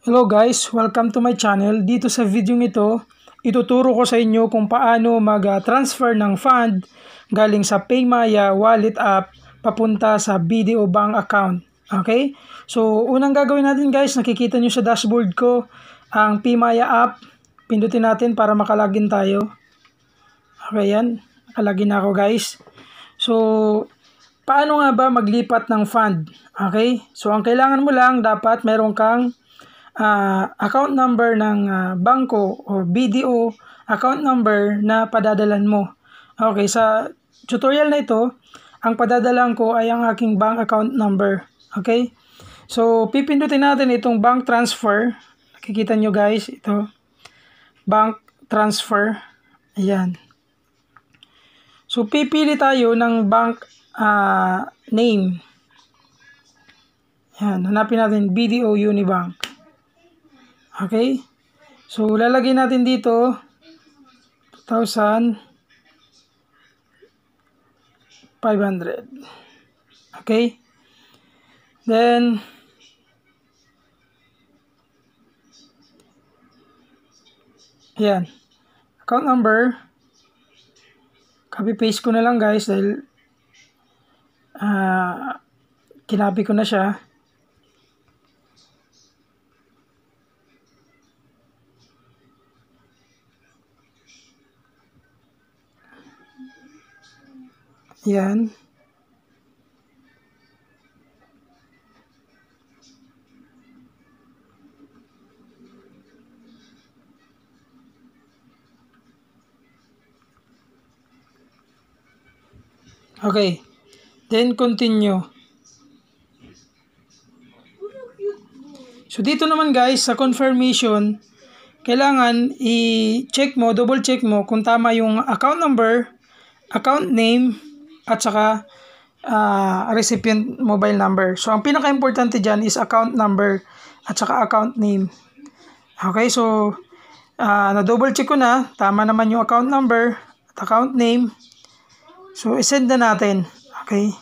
Hello guys, welcome to my channel. Dito sa video ito, ituturo ko sa inyo kung paano mag-transfer ng fund galing sa PayMaya wallet app papunta sa BDO Bank account. Okay? So, unang gagawin natin guys, nakikita nyo sa dashboard ko ang PayMaya app. Pindutin natin para makalagin tayo. Okay yan, nakalagin na ako guys. So, paano nga ba maglipat ng fund? Okay? So, ang kailangan mo lang, dapat meron kang account number ng bangko or BDO account number na padadalan mo. Okay, sa tutorial na ito, ang padadalan ko ay ang aking bank account number. Okay? So, pipindutin natin itong bank transfer. Nakikita nyo guys, ito. Bank transfer. Ayan. So, pipili tayo ng bank name. Ayan, hanapin natin BDO Unibank. Okay? So, lalagay natin dito 2,500. Okay? Then, ayan. Account number. Copy-paste ko na lang guys dahil kinapi ko na siya. Yan. Okay. Then continue. So dito naman guys sa confirmation, kailangan i-check mo, double check mo kung tama yung account number, account name, at saka recipient mobile number. So, ang pinaka-importante dyan is account number at saka account name. Okay, so, na-double check ko na. Tama naman yung account number at account name. So, isend na natin. Okay.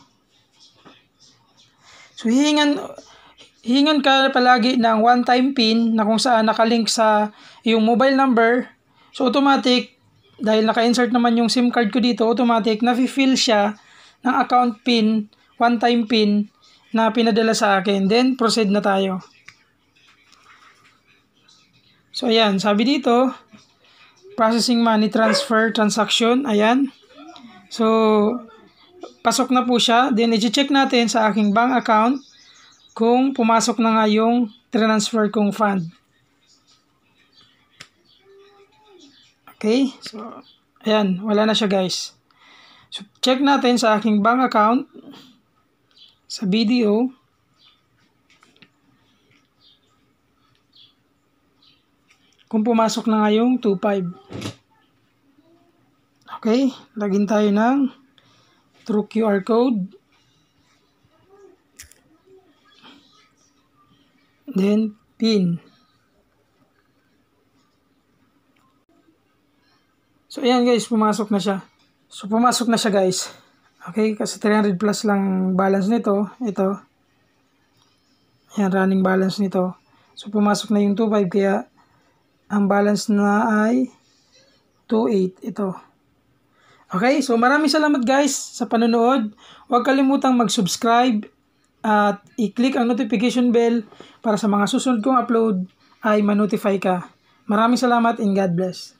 So, hihingan ka palagi ng one-time PIN na kung saan nakalink sa yung mobile number. So, automatic, dahil naka-insert naman yung SIM card ko dito, automatic na-fill siya ng account PIN, one-time PIN na pinadala sa akin. Then, proceed na tayo. So, ayan. Sabi dito, processing money transfer transaction. Ayan. So, pasok na po siya. Then, i-check natin sa aking bank account kung pumasok na nga yung transfer kong fund. Okay, so, ayan, wala na siya guys. So, check natin sa aking bank account, sa BDO. Kung pumasok na nga yung 2,500. Okay, login tayo ng through QR code. Then, PIN. So, ayan guys, pumasok na siya. So, pumasok na siya guys. Okay, kasi 300 plus lang balance nito. Ito. Ayan, running balance nito. So, pumasok na yung 2,500 kaya ang balance na ay 2,800. Ito. Okay, so maraming salamat guys sa panonood. Huwag kalimutang mag-subscribe at i-click ang notification bell para sa mga susunod kong upload ay ma-notify ka. Maraming salamat and God bless.